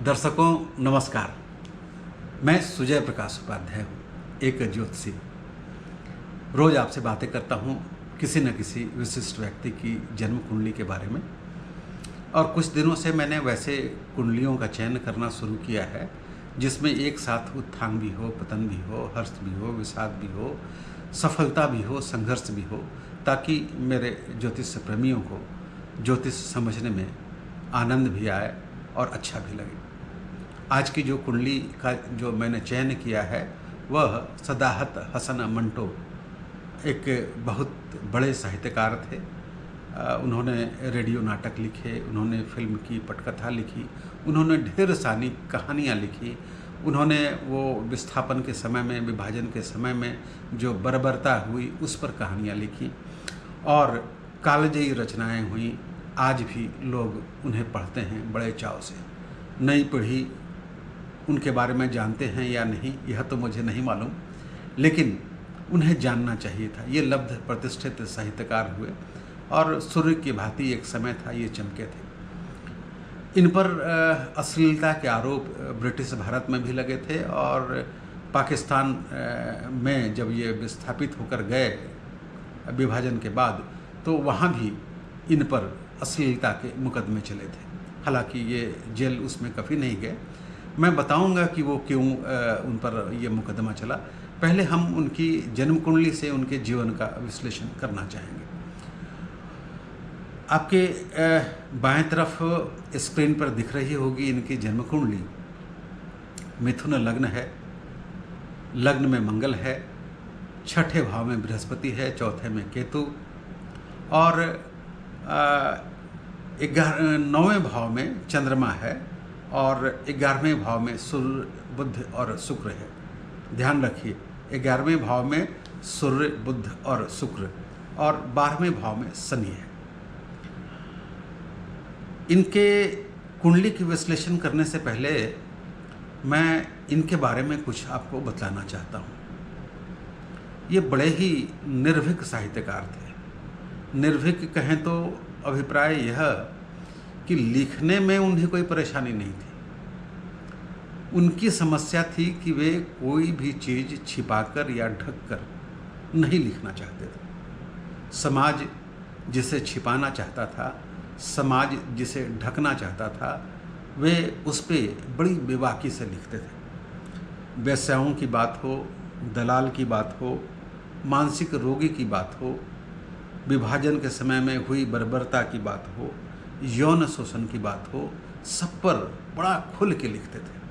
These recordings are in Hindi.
दर्शकों नमस्कार। मैं सुजय प्रकाश उपाध्याय हूँ, एक ज्योतिषी। रोज़ आपसे बातें करता हूँ किसी न किसी विशिष्ट व्यक्ति की जन्म कुंडली के बारे में। और कुछ दिनों से मैंने वैसे कुंडलियों का चयन करना शुरू किया है जिसमें एक साथ उत्थान भी हो, पतन भी हो, हर्ष भी हो, विषाद भी हो, सफलता भी हो, संघर्ष भी हो, ताकि मेरे ज्योतिष प्रेमियों को ज्योतिष समझने में आनंद भी आए और अच्छा भी लगे। आज की जो कुंडली का जो मैंने चयन किया है वह सदाहत हसन मंटो एक बहुत बड़े साहित्यकार थे। उन्होंने रेडियो नाटक लिखे, उन्होंने फिल्म की पटकथा लिखी, उन्होंने ढेर सारी कहानियाँ लिखी। उन्होंने वो विस्थापन के समय में, विभाजन के समय में जो बर्बरता हुई उस पर कहानियाँ लिखी और कालजयी रचनाएं हुई। आज भी लोग उन्हें पढ़ते हैं बड़े चाव से। नई पीढ़ी उनके बारे में जानते हैं या नहीं यह तो मुझे नहीं मालूम, लेकिन उन्हें जानना चाहिए था। ये लब्ध प्रतिष्ठित साहित्यकार हुए और सूर्य की भांति एक समय था ये चमके थे। इन पर अश्लीलता के आरोप ब्रिटिश भारत में भी लगे थे और पाकिस्तान में जब ये विस्थापित होकर गए विभाजन के बाद, तो वहाँ भी इन पर अश्लीलता के मुकदमे चले थे। हालांकि ये जेल उसमें कभी नहीं गए। मैं बताऊंगा कि वो क्यों उन पर ये मुकदमा चला। पहले हम उनकी जन्म कुंडली से उनके जीवन का विश्लेषण करना चाहेंगे। आपके बाएं तरफ स्क्रीन पर दिख रही होगी इनकी जन्म कुंडली। मिथुन लग्न है, लग्न में मंगल है, छठे भाव में बृहस्पति है, चौथे में केतु और 9वें भाव में चंद्रमा है और 11वें भाव में सूर्य, बुध और शुक्र है। ध्यान रखिए, 11वें भाव में सूर्य, बुध और शुक्र और 12वें भाव में शनि है। इनके कुंडली की विश्लेषण करने से पहले मैं इनके बारे में कुछ आपको बतलाना चाहता हूँ। ये बड़े ही निर्भीक साहित्यकार थे। निर्भीक कहें तो अभिप्राय यह कि लिखने में उन्हें कोई परेशानी नहीं थी। उनकी समस्या थी कि वे कोई भी चीज़ छिपाकर या ढककर नहीं लिखना चाहते थे। समाज जिसे छिपाना चाहता था, समाज जिसे ढकना चाहता था, वे उस पर बड़ी बेबाकी से लिखते थे। वेश्याओं की बात हो, दलाल की बात हो, मानसिक रोगी की बात हो, विभाजन के समय में हुई बर्बरता की बात हो, यौन शोषण की बात हो, सब पर बड़ा खुल के लिखते थे।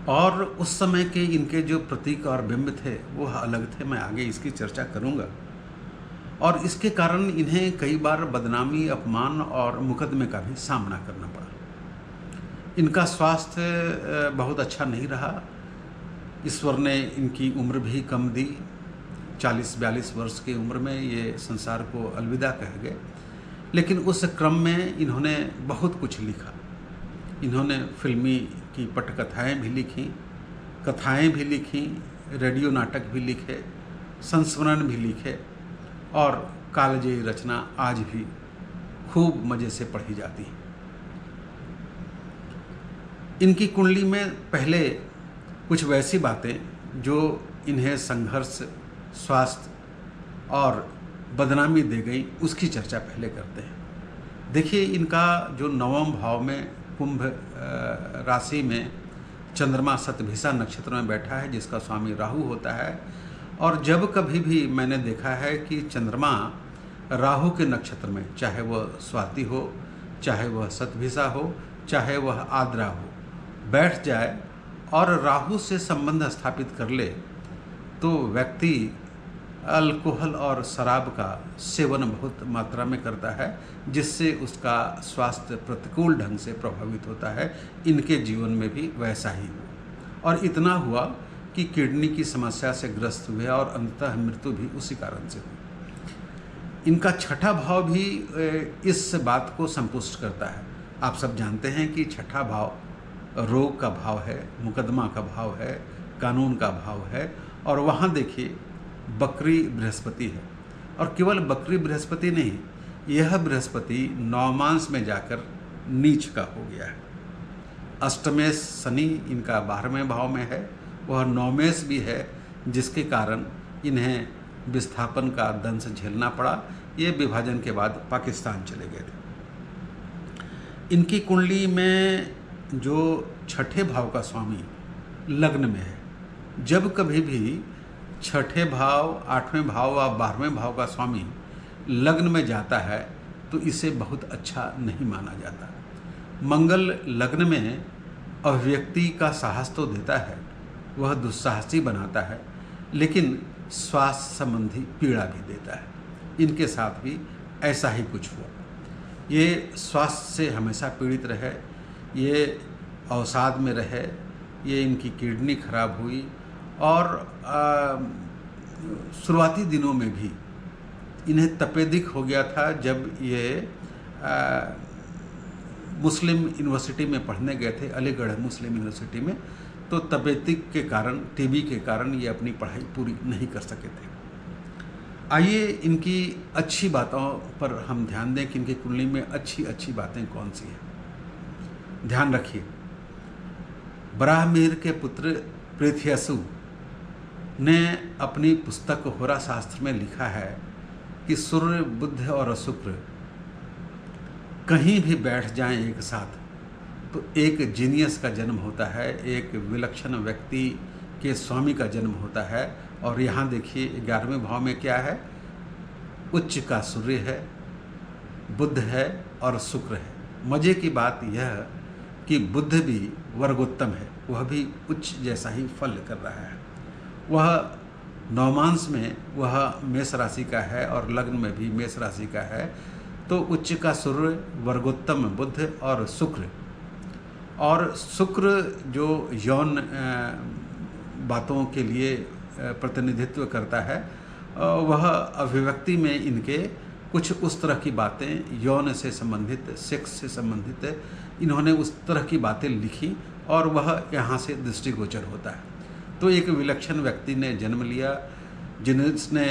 और उस समय के इनके जो प्रतीक और बिंब थे वो अलग थे। मैं आगे इसकी चर्चा करूंगा। और इसके कारण इन्हें कई बार बदनामी, अपमान और मुकदमे का भी सामना करना पड़ा। इनका स्वास्थ्य बहुत अच्छा नहीं रहा। ईश्वर ने इनकी उम्र भी कम दी। 40-42 वर्ष की उम्र में ये संसार को अलविदा कह गए। लेकिन उस क्रम में इन्होंने बहुत कुछ लिखा। इन्होंने फिल्मी की पटकथाएँ भी लिखी, कथाएँ भी लिखी, रेडियो नाटक भी लिखे, संस्मरण भी लिखे और कालजयी रचना आज भी खूब मज़े से पढ़ी जाती है। इनकी कुंडली में पहले कुछ वैसी बातें जो इन्हें संघर्ष, स्वास्थ्य और बदनामी दे गई, उसकी चर्चा पहले करते हैं। देखिए, इनका जो 9वें भाव में कुंभ राशि में चंद्रमा शतभिषा नक्षत्र में बैठा है, जिसका स्वामी राहु होता है। और जब कभी भी मैंने देखा है कि चंद्रमा राहु के नक्षत्र में, चाहे वह स्वाति हो, चाहे वह शतभिषा हो, चाहे वह आद्रा हो, बैठ जाए और राहु से संबंध स्थापित कर ले, तो व्यक्ति अल्कोहल और शराब का सेवन बहुत मात्रा में करता है, जिससे उसका स्वास्थ्य प्रतिकूल ढंग से प्रभावित होता है। इनके जीवन में भी वैसा ही हुआ और इतना हुआ कि किडनी की समस्या से ग्रस्त हुए और अंततः मृत्यु भी उसी कारण से हुई। इनका छठा भाव भी इस बात को संपुष्ट करता है। आप सब जानते हैं कि छठा भाव रोग का भाव है, मुकदमा का भाव है, कानून का भाव है। और वहाँ देखिए बकरी बृहस्पति है। और केवल बकरी बृहस्पति नहीं, यह बृहस्पति नवमांश में जाकर नीच का हो गया है। अष्टमेश शनि इनका 12वें भाव में है, वह नवमेश भी है, जिसके कारण इन्हें विस्थापन का दंश झेलना पड़ा। ये विभाजन के बाद पाकिस्तान चले गए थे। इनकी कुंडली में जो छठे भाव का स्वामी लग्न में है, जब कभी भी छठे भाव, 8वें भाव व 12वें भाव का स्वामी लग्न में जाता है तो इसे बहुत अच्छा नहीं माना जाता। मंगल लग्न में अभिव्यक्ति का साहस तो देता है, वह दुस्साहसी बनाता है, लेकिन स्वास्थ्य संबंधी पीड़ा भी देता है। इनके साथ भी ऐसा ही कुछ हुआ। ये स्वास्थ्य से हमेशा पीड़ित रहे, ये अवसाद में रहे, ये इनकी किडनी खराब हुई और शुरुआती दिनों में भी इन्हें तपेदिक हो गया था। जब ये मुस्लिम यूनिवर्सिटी में पढ़ने गए थे, अलीगढ़ मुस्लिम यूनिवर्सिटी में, तो तपेदिक के कारण, टीबी के कारण ये अपनी पढ़ाई पूरी नहीं कर सके थे। आइए इनकी अच्छी बातों पर हम ध्यान दें कि इनकी कुंडली में अच्छी अच्छी बातें कौन सी हैं। ध्यान रखिए, ब्राह्मीर के पुत्र पृथ्यसु ने अपनी पुस्तक होरा शास्त्र में लिखा है कि सूर्य, बुध और शुक्र कहीं भी बैठ जाएं एक साथ तो एक जीनियस का जन्म होता है, एक विलक्षण व्यक्ति के स्वामी का जन्म होता है। और यहाँ देखिए 11वें भाव में क्या है, उच्च का सूर्य है, बुध है और शुक्र है। मजे की बात यह कि बुध भी वर्गोत्तम है, वह भी उच्च जैसा ही फल कर रहा है। वह नवमांश में वह मेष राशि का है और लग्न में भी मेष राशि का है। तो उच्च का सूर्य, वर्गोत्तम बुध और शुक्र जो यौन बातों के लिए प्रतिनिधित्व करता है, वह अभिव्यक्ति में इनके कुछ उस तरह की बातें यौन से संबंधित, सेक्स से संबंधित इन्होंने उस तरह की बातें लिखी और वह यहाँ से दृष्टिगोचर होता है। तो एक विलक्षण व्यक्ति ने जन्म लिया जिसने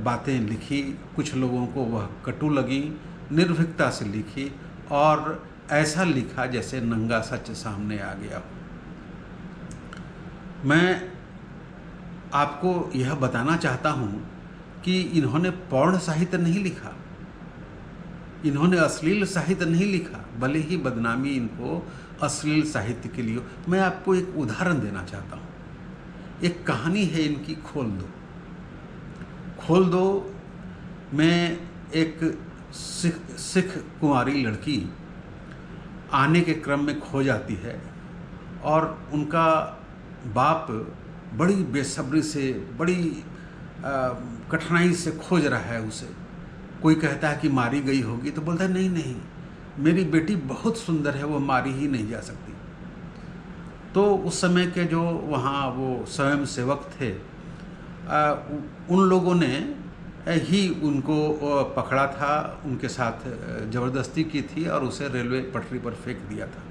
बातें लिखी, कुछ लोगों को वह कटु लगी, निर्भीकता से लिखी और ऐसा लिखा जैसे नंगा सच सामने आ गया हो। मैं आपको यह बताना चाहता हूँ कि इन्होंने पौर्ण साहित्य नहीं लिखा, इन्होंने अश्लील साहित्य नहीं लिखा, भले ही बदनामी इनको अश्लील साहित्य के लिए। मैं आपको एक उदाहरण देना चाहता हूँ। एक कहानी है इनकी, खोल दो में एक सिख कुंवारी लड़की आने के क्रम में खो जाती है और उनका बाप बड़ी बेसब्री से, बड़ी कठिनाई से खोज रहा है उसे। कोई कहता है कि मारी गई होगी, तो बोलता है नहीं नहीं, मेरी बेटी बहुत सुंदर है, वो मारी ही नहीं जा सकती। तो उस समय के जो वहाँ वो स्वयं सेवक थे, उन लोगों ने ही उनको पकड़ा था, उनके साथ ज़बरदस्ती की थी और उसे रेलवे पटरी पर फेंक दिया था।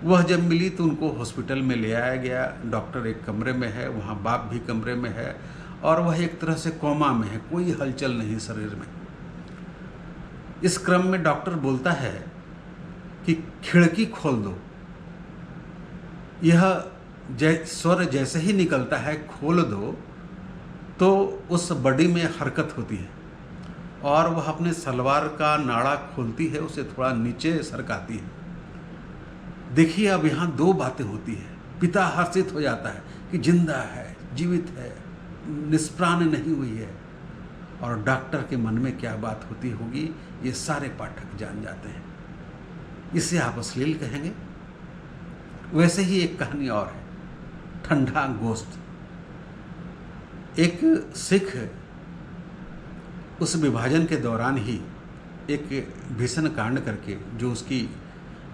वह जब मिली तो उनको हॉस्पिटल में ले आया गया। डॉक्टर एक कमरे में है, वहाँ बाप भी कमरे में है और वह एक तरह से कोमा में है, कोई हलचल नहीं शरीर में। इस क्रम में डॉक्टर बोलता है कि खिड़की खोल दो। यह स्वर जैसे ही निकलता है खोल दो, तो उस बॉडी में हरकत होती है और वह अपने सलवार का नाड़ा खोलती है, उसे थोड़ा नीचे सरकाती है। देखिए अब यहाँ दो बातें होती है। पिता हर्षित हो जाता है कि जिंदा है, जीवित है, निष्प्राण नहीं हुई है। और डॉक्टर के मन में क्या बात होती होगी ये सारे पाठक जान जाते हैं। इसे आप अश्लील कहेंगे। वैसे ही एक कहानी और है, ठंडा गोश्त। एक सिख उस विभाजन के दौरान ही एक भीषण कांड करके, जो उसकी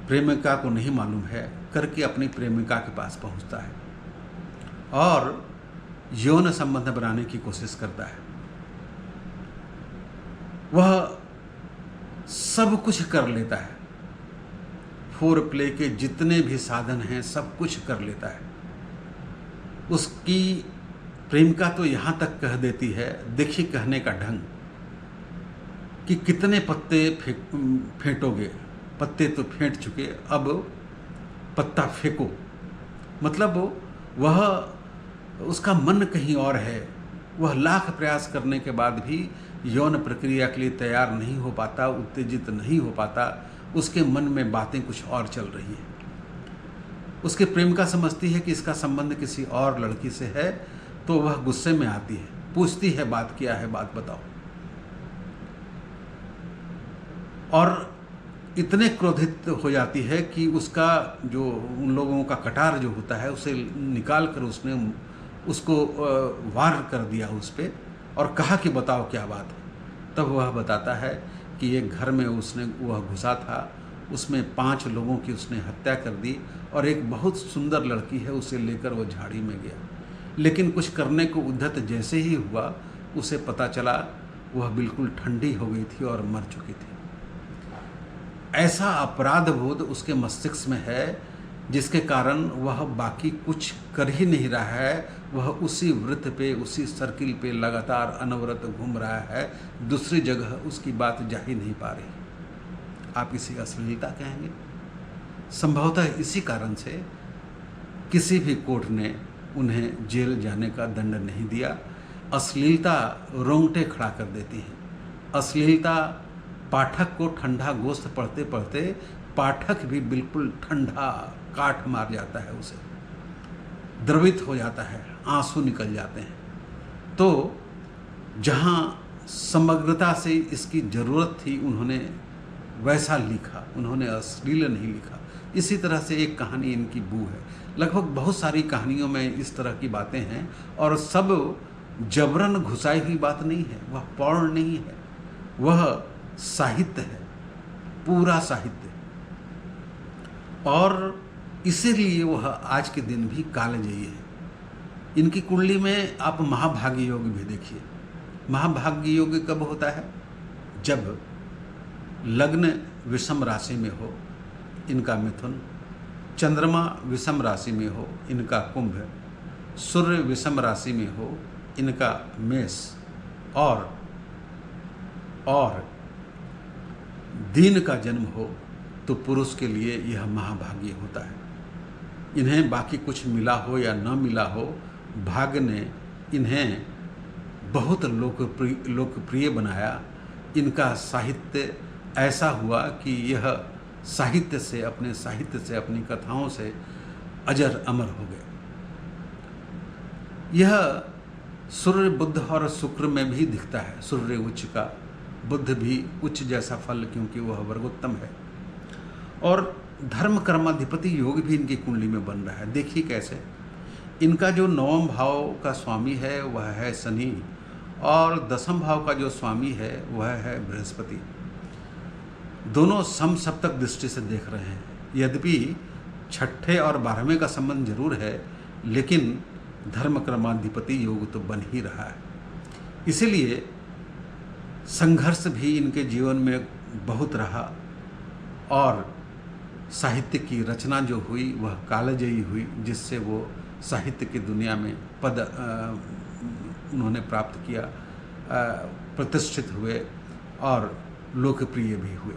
प्रेमिका को नहीं मालूम है, करके अपनी प्रेमिका के पास पहुंचता है और यौन संबंध बनाने की कोशिश करता है। वह सब कुछ कर लेता है, फोर प्ले के जितने भी साधन हैं सब कुछ कर लेता है। उसकी प्रेमिका तो यहाँ तक कह देती है, देखिए कहने का ढंग, कि कितने पत्ते फेंटोगे, पत्ते तो फेंट चुके, अब पत्ता फेंको, मतलब वह उसका मन कहीं और है। वह लाख प्रयास करने के बाद भी यौन प्रक्रिया के लिए तैयार नहीं हो पाता, उत्तेजित नहीं हो पाता। उसके मन में बातें कुछ और चल रही है। उसके प्रेमिका समझती है कि इसका संबंध किसी और लड़की से है, तो वह गुस्से में आती है, पूछती है बात क्या है, बात बताओ। और इतने क्रोधित हो जाती है कि उसका जो उन लोगों का कटार जो होता है उसे निकाल कर उसने उसको वार कर दिया उस पर और कहा कि बताओ क्या बात है। तब वह बताता है कि एक घर में वह घुसा था, उसमें 5 लोगों की उसने हत्या कर दी और एक बहुत सुंदर लड़की है उसे लेकर वह झाड़ी में गया। लेकिन कुछ करने को उद्यत जैसे ही हुआ, उसे पता चला वह बिल्कुल ठंडी हो गई थी और मर चुकी थी। ऐसा अपराध बोध उसके मस्तिष्क में है जिसके कारण वह बाकी कुछ कर ही नहीं रहा है। वह उसी वृत्त पे, उसी सर्किल पे लगातार अनवरत घूम रहा है। दूसरी जगह उसकी बात जा ही नहीं पा रही। आप इसे अश्लीलता कहेंगे। संभवतः इसी कारण से किसी भी कोर्ट ने उन्हें जेल जाने का दंड नहीं दिया। अश्लीलता रोंगटे खड़ा कर देती है। अश्लीलता पाठक को ठंडा गोश्त पढ़ते पढ़ते पाठक भी बिल्कुल ठंडा काठ मार जाता है, उसे द्रवित हो जाता है, आंसू निकल जाते हैं। तो जहाँ समग्रता से इसकी ज़रूरत थी उन्होंने वैसा लिखा, उन्होंने अश्लील नहीं लिखा। इसी तरह से एक कहानी इनकी बू है। लगभग बहुत सारी कहानियों में इस तरह की बातें हैं और सब जबरन घुसाई हुई बात नहीं है। वह पौर्ण नहीं है, वह साहित्य है, पूरा साहित्य। और इसीलिए वह आज के दिन भी कालजयी है। इनकी कुंडली में आप महाभाग्य योग भी देखिए। महाभाग्य योग कब होता है? जब लग्न विषम राशि में हो, इनका मिथुन, चंद्रमा विषम राशि में हो, इनका कुंभ, सूर्य विषम राशि में हो, इनका मेष, और दिन का जन्म हो, तो पुरुष के लिए यह महाभाग्य होता है। इन्हें बाकी कुछ मिला हो या न मिला हो, भाग्य ने इन्हें बहुत लोकप्रिय बनाया। इनका साहित्य ऐसा हुआ कि यह साहित्य से, अपनी कथाओं से अजर अमर हो गए। यह सूर्य, बुध और शुक्र में भी दिखता है। सूर्य उच्च का, बुध भी उच्च जैसा फल, क्योंकि वह वर्गोत्तम है। और धर्म कर्माधिपति योग भी इनकी कुंडली में बन रहा है। देखिए कैसे। इनका जो 9वें भाव का स्वामी है वह है शनि, और 10वें भाव का जो स्वामी है वह है बृहस्पति। दोनों समसप्तक दृष्टि से देख रहे हैं। यद्यपि 6ठे और 12वें का संबंध जरूर है, लेकिन धर्म कर्माधिपति योग तो बन ही रहा है। इसीलिए संघर्ष भी इनके जीवन में बहुत रहा, और साहित्य की रचना जो हुई वह कालजयी हुई, जिससे वो साहित्य की दुनिया में पद उन्होंने प्राप्त किया, प्रतिष्ठित हुए और लोकप्रिय भी हुए।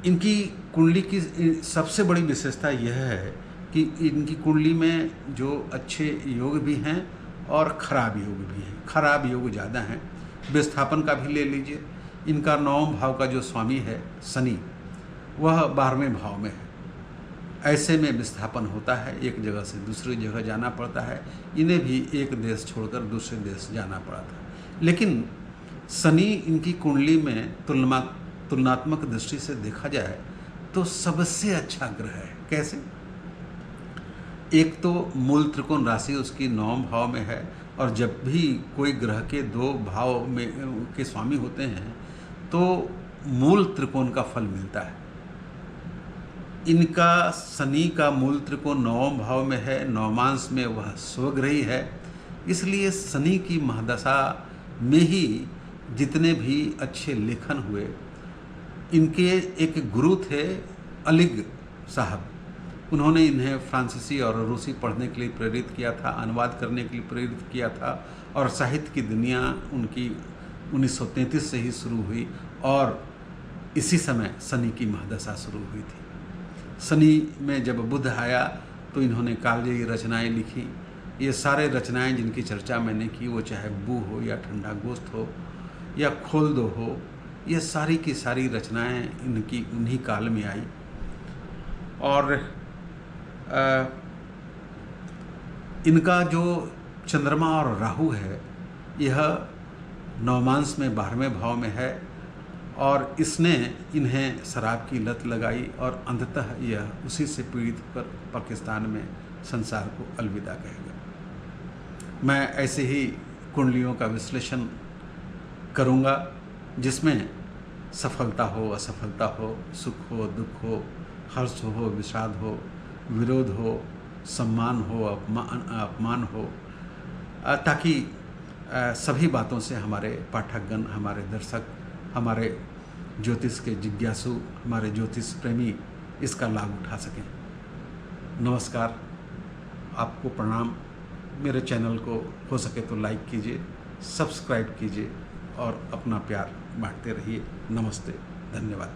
इनकी कुंडली की सबसे बड़ी विशेषता यह है कि इनकी कुंडली में जो अच्छे योग भी हैं और खराब योग भी हैं। खराब योग ज़्यादा हैं। विस्थापन का भी ले लीजिए। इनका 9वें भाव का जो स्वामी है शनि, वह 12वें भाव में है। ऐसे में विस्थापन होता है, एक जगह से दूसरी जगह जाना पड़ता है। इन्हें भी एक देश छोड़कर दूसरे देश जाना पड़ा था। लेकिन शनि इनकी कुंडली में तुलनात्मक दृष्टि से देखा जाए तो सबसे अच्छा ग्रह है। कैसे? एक तो मूल त्रिकोण राशि उसकी 9वें भाव में है, और जब भी कोई ग्रह के 2 भाव में के स्वामी होते हैं तो मूल त्रिकोण का फल मिलता है। इनका शनि का मूल त्रिकोण 9वें भाव में है, नवमांश में वह स्वग्रही है। इसलिए शनि की महादशा में ही जितने भी अच्छे लेखन हुए। इनके एक गुरु थे अलिग साहब, उन्होंने इन्हें फ्रांसीसी और रूसी पढ़ने के लिए प्रेरित किया था, अनुवाद करने के लिए प्रेरित किया था, और साहित्य की दुनिया उनकी 1933 से ही शुरू हुई और इसी समय शनि की महादशा शुरू हुई थी। शनि में जब बुध आया तो इन्होंने कालजयी रचनाएं लिखी। ये सारे रचनाएं जिनकी चर्चा मैंने की, वो चाहे बू हो या ठंडा गोश्त हो या खोल दो हो, ये सारी की सारी रचनाएं इनकी उन्हीं काल में आई। और इनका जो चंद्रमा और राहु है, यह नवमांश में 12वें भाव में है और इसने इन्हें शराब की लत लगाई और अंततः यह उसी से पीड़ित होकर पाकिस्तान में संसार को अलविदा कहेगा। मैं ऐसे ही कुंडलियों का विश्लेषण करूंगा जिसमें सफलता हो, असफलता हो, सुख हो, दुख हो, हर्ष हो, विषाद हो, विरोध हो, सम्मान हो, अपमान हो, ताकि सभी बातों से हमारे पाठकगण, हमारे दर्शक, हमारे ज्योतिष के जिज्ञासु, हमारे ज्योतिष प्रेमी इसका लाभ उठा सकें। नमस्कार, आपको प्रणाम। मेरे चैनल को हो सके तो लाइक कीजिए, सब्सक्राइब कीजिए और अपना प्यार बांटते रहिए। नमस्ते, धन्यवाद।